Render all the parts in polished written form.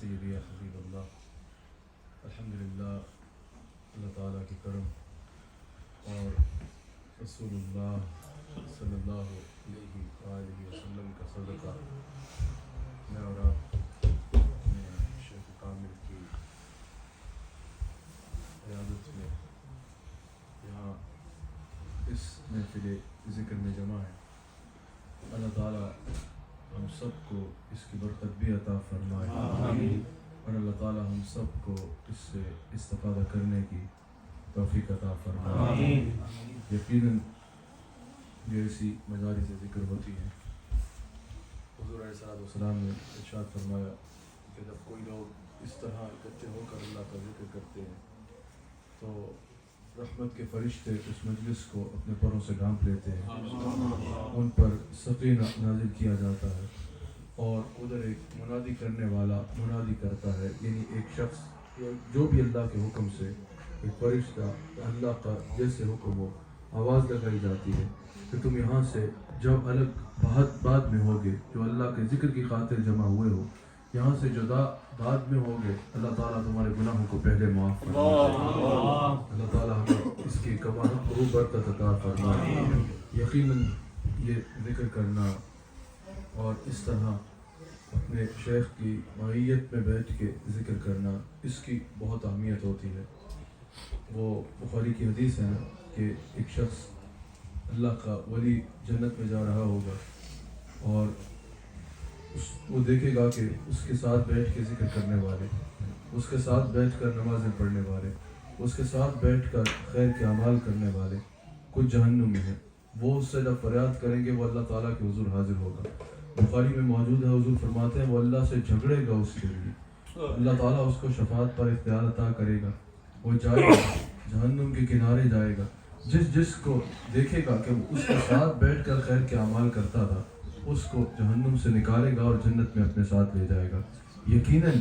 سیدی یا حبیب اللہ. الحمدللہ اللہ تعالیٰ کی کرم اور رسول اللہ صلی اللہ علیہ وآلہ وسلم کا صدقہ میں اور آپ شیخ کامل کی قیادت میں یہاں اس محفل ذکر میں جمع ہے. اللہ تعالیٰ ہم سب کو اس کی برکت بھی عطا فرمائے اور اللہ تعالیٰ ہم سب کو اس سے استفادہ کرنے کی توفیق عطا فرمائے. یقیناً یہ ایسی مجالس ذکر ہوتی ہیں. حضور علیہ السلام نے ارشاد فرمایا کہ جب کوئی لوگ اس طرح اکٹھے ہو کر اللہ کا ذکر کرتے ہیں تو رحمت کے فرشتے اس مجلس کو اپنے پروں سے ڈھانپ لیتے ہیں, ان پر سکینہ نازل کیا جاتا ہے اور ادھر ایک منادی کرنے والا منادی کرتا ہے, یعنی ایک شخص جو بھی اللہ کے حکم سے ایک فرشتہ اللہ کا جیسے حکم ہو آواز لگائی جاتی ہے کہ تم یہاں سے جب الگ بعد میں ہوگے جو اللہ کے ذکر کی خاطر جمع ہوئے ہو, یہاں سے جدا بعد میں ہوگے, اللہ تعالیٰ تمہارے گناہوں کو پہلے معاف فرمائے. اللہ تعالیٰ ہمیں اس کی کمالوں کو برکت عطا فرمائے. یقیناً یہ ذکر کرنا اور اس طرح اپنے شیخ کی معیت میں بیٹھ کے ذکر کرنا اس کی بہت اہمیت ہوتی ہے. وہ بخاری کی حدیث ہے کہ ایک شخص اللہ کا ولی جنت میں جا رہا ہوگا اور وہ دیکھے گا کہ اس کے ساتھ بیٹھ کے ذکر کرنے والے, اس کے ساتھ بیٹھ کر نمازیں پڑھنے والے, اس کے ساتھ بیٹھ کر خیر کے اعمال کرنے والے کچھ جہنم میں ہیں. وہ اس سے جب فریاد کریں گے وہ اللہ تعالیٰ کے حضور حاضر ہوگا. بخاری میں موجود ہے, حضور فرماتے ہیں وہ اللہ سے جھگڑے گا اس کے لیے, اللہ تعالیٰ اس کو شفاعت پر اختیار عطا کرے گا, وہ جائے گا جہنم کے کنارے جائے گا. جس کو دیکھے گا کہ وہ اس کے ساتھ بیٹھ کر خیر کے اعمال کرتا تھا اس کو جہنم سے نکالے گا اور جنت میں اپنے ساتھ لے جائے گا. یقیناً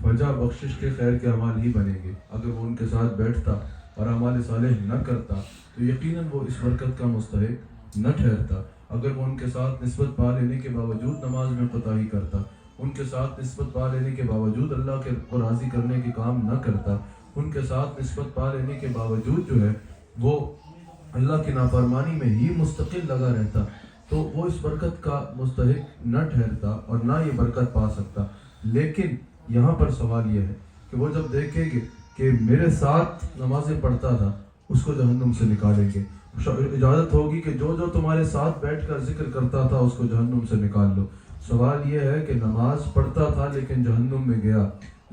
وجہ بخشش کے خیر کے اعمال ہی بنیں گے. اگر وہ ان کے ساتھ بیٹھتا اور اعمال صالح نہ کرتا تو یقیناً وہ اس برکت کا مستحق نہ ٹھہرتا. اگر وہ ان کے ساتھ نسبت پا لینے کے باوجود نماز میں کوتاہی کرتا, ان کے ساتھ نسبت پا لینے کے باوجود اللہ کے کو راضی کرنے کے کام نہ کرتا, ان کے ساتھ نسبت پا لینے کے باوجود جو ہے وہ اللہ کی نافرمانی میں ہی مستقل لگا رہتا, تو وہ اس برکت کا مستحق نہ ٹھہرتا اور نہ یہ برکت پا سکتا. لیکن یہاں پر سوال یہ ہے کہ وہ جب دیکھیں گے کہ میرے ساتھ نمازیں پڑھتا تھا اس کو جہنم سے نکالیں گے, اجازت ہوگی کہ جو تمہارے ساتھ بیٹھ کر ذکر کرتا تھا اس کو جہنم سے نکال لو. سوال یہ ہے کہ نماز پڑھتا تھا لیکن جہنم میں گیا,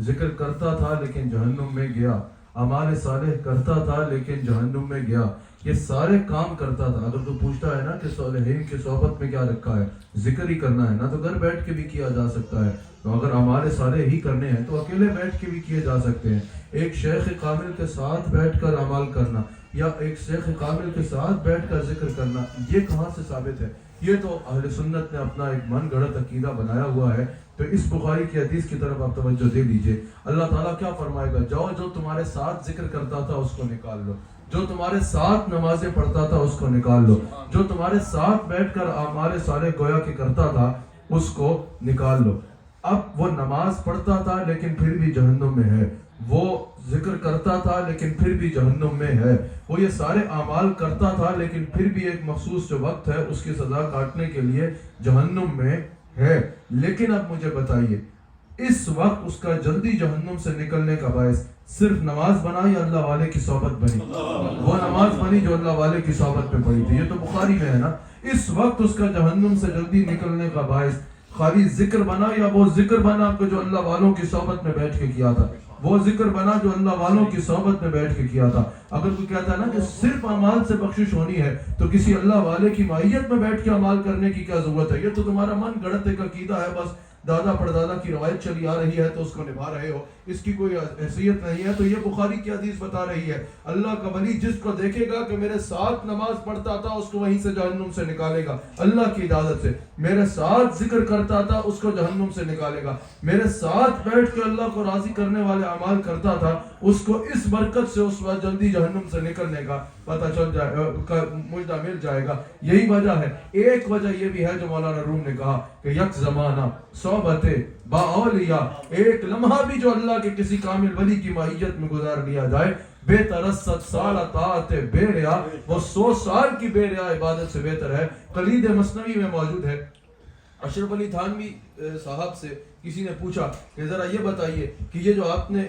ذکر کرتا تھا لیکن جہنم میں گیا, اعمال صالح کرتا تھا لیکن جہنم میں گیا, یہ سارے کام کرتا تھا. اگر تو پوچھتا ہے نا کہ صالحین کی صحبت میں کیا رکھا ہے, ذکر ہی کرنا ہے نا, تو گھر بیٹھ کے بھی کیا جا سکتا ہے. تو اگر اعمال صالح ہی کرنے ہیں تو اکیلے بیٹھ کے بھی کیے جا سکتے ہیں. ایک شیخ کامل کے ساتھ بیٹھ کر اعمال کرنا یا ایک شیخ کامل کے ساتھ بیٹھ کر ذکر کرنا, یہ کہاں سے ثابت ہے؟ یہ تو اہل سنت نے اپنا ایک من گڑت عقیدہ بنایا ہوا ہے. تو اس بخاری کی حدیث کی طرف آپ توجہ دے دیجئے. اللہ تعالیٰ کیا فرمائے گا, جاؤ جو تمہارے ساتھ ذکر کرتا تھا اس کو نکال لو, جو تمہارے ساتھ نمازیں پڑھتا تھا اس کو نکال لو, جو تمہارے ساتھ بیٹھ کر اعمال صالح گویا کہ کرتا تھا اس کو نکال لو. اب وہ نماز پڑھتا تھا لیکن پھر بھی جہنم میں ہے, وہ ذکر کرتا تھا لیکن پھر بھی جہنم میں ہے, وہ یہ سارے اعمال کرتا تھا لیکن پھر بھی ایک مخصوص جو وقت ہے اس کی سزا کاٹنے کے لیے جہنم میں ہے. لیکن اب مجھے بتائیے اس وقت اس کا جلدی جہنم سے نکلنے کا باعث صرف نماز بنا یا اللہ والے کی صحبت بنی؟ وہ نماز بنی جو اللہ والے کی صحبت میں پڑھی تھی. یہ تو بخاری میں ہے نا. اس وقت اس کا جہنم سے جلدی نکلنے کا باعث خالی ذکر بنا یا وہ ذکر بنا کہ جو اللہ والوں کی صحبت میں بیٹھ کے کیا تھا, وہ ذکر بنا جو اللہ والوں کی صحبت میں بیٹھ کے کیا تھا. اگر کوئی کہتا ہے نا کہ صرف اعمال سے بخشش ہونی ہے تو کسی اللہ والے کی معیت میں بیٹھ کے اعمال کرنے کی کیا ضرورت ہے؟ یہ تو تمہارا من گڑت ایک عقیدہ ہے, بس دادا پردادا کی روایت چلی آ رہی ہے تو اس کو نبھا رہے ہو, اس کی کوئی حیثیت نہیں ہے. تو یہ بخاری کی حدیث بتا رہی ہے اللہ کا ولی جس کو دیکھے گا کہ میرے ساتھ نماز پڑھتا تھا اس کو وہیں سے جہنم سے نکالے گا اللہ کی اجازت سے, میرے ساتھ ذکر کرتا تھا اس کو جہنم سے نکالے گا, میرے ساتھ بیٹھ کے اللہ کو راضی کرنے والے اعمال کرتا تھا اس کو اس برکت سے اس وقت جلدی جہنم سے نکلنے کا پتہ چل جائے, مجدہ مل جائے گا. یہی وجہ ہے, ایک وجہ یہ بھی ہے جو مولانا روم نے کہا کہ یک زمانہ 100 صحبت باولیاء، ایک لمحہ بھی جو اللہ کے کسی کامل ولی کی معیت میں گزار لیا جائے، بہتر 7 سال طاعت بے ریا، وہ 100 سال کی بے ریا عبادت سے بہتر ہے۔ قلید مثنوی میں موجود ہے، اشرف علی تھانوی صاحب سے کسی نے پوچھا کہ ذرا یہ بتائیے کہ یہ جو آپ نے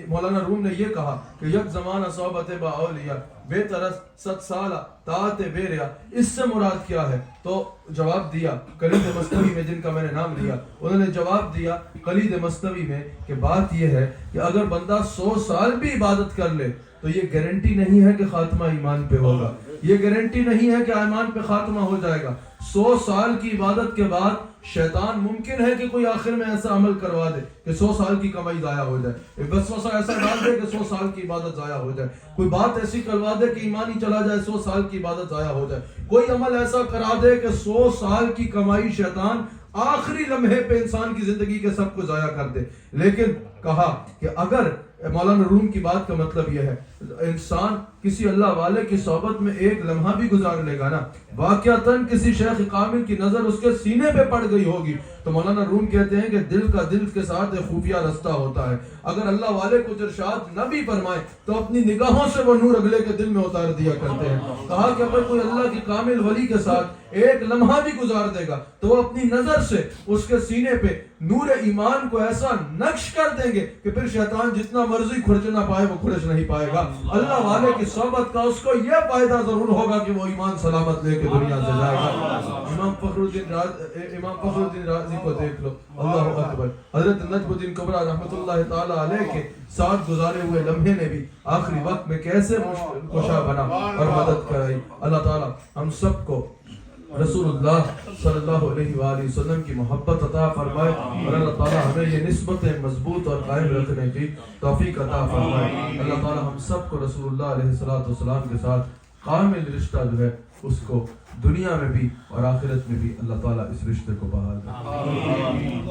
مولانا روم نے یہ کہا کہ یک زمانہ صحبت با اولیاء بہتر 7 سال طاعت بے ریا، اس سے مراد کیا ہے؟ تو جواب دیا قلید مثنوی میں، جن کا میں نے نام لیا، انہوں نے جواب دیا قلید مثنوی میں کہ بات یہ ہے کہ اگر بندہ 100 سال بھی عبادت کر لے تو یہ گارنٹی نہیں ہے کہ خاتمہ ایمان پہ ہوگا، یہ گارنٹی نہیں ہے کہ ایمان پہ خاتمہ ہو جائے گا۔ 100 سال کی عبادت کے بعد شیطان ممکن ہے کہ کوئی آخر میں ایسا عمل کروا دے کہ 100 سال کی کمائی ضائع ہو جائے، وسوسہ ایسا ڈال دے کہ 100 سال کی عبادت ضائع ہو جائے، کوئی بات ایسی کروا دے کہ ایمان ہی چلا جائے، 100 سال کی عبادت ضائع ہو جائے، کوئی عمل ایسا کرا دے کہ 100 سال کی کمائی شیطان آخری لمحے پہ انسان کی زندگی کے سب کو ضائع کر دے۔ لیکن کہا کہ اگر مولانا روم کی بات کا مطلب یہ ہے انسان کسی اللہ والے کی صحبت میں ایک لمحہ بھی گزار لے گا نا، واقعتاً کسی شیخ کامل کی نظر اس کے سینے پہ پڑ گئی ہوگی، تو مولانا روم کہتے ہیں کہ دل کا دل کے ساتھ ایک خفیہ رستہ ہوتا ہے، اگر اللہ والے کچھ ارشاد نہ بھی فرمائے تو اپنی نگاہوں سے وہ نور اگلے کے دل میں اتار دیا کرتے ہیں۔ کہا کہ اگر کوئی اللہ کی کامل ولی کے ساتھ ایک لمحہ بھی گزار دے گا تو وہ اپنی نظر سے اس کے سینے پہ نور ایمان کو ایسا نقش کر دیں گے کہ پھر شیطان جتنا مرضی کھرچنا پائے وہ کھرچ نہیں پائے گا۔ اللہ والے کی صحبت کا اس کو یہ فائدہ ضرور ہوگا کہ وہ ایمان سلامت لے کے دنیا سے جائے گا۔ امام فخر الدین رازی کو دیکھ لو، اللہ اکبر، حضرت نجم الدین کبریٰ رحمۃ اللہ تعالی علیہ کے ساتھ گزارے ہوئے لمحے نے بھی آخری وقت میں کیسے مشکل کشا بنا اور مدد کرائی۔ اللہ تعالی ہم سب کو رسول اللہ صلی اللہ علیہ وآلہ وسلم کی محبت عطا فرمائے، اور اللہ تعالی ہمیں یہ نسبتیں مضبوط اور قائم رکھنے کی توفیق عطا فرمائے۔ اللہ تعالی ہم سب کو رسول اللہ علیہ السلام کے ساتھ کامل رشتہ جو ہے اس کو دنیا میں بھی اور آخرت میں بھی اللہ تعالی اس رشتے کو بحال کرے۔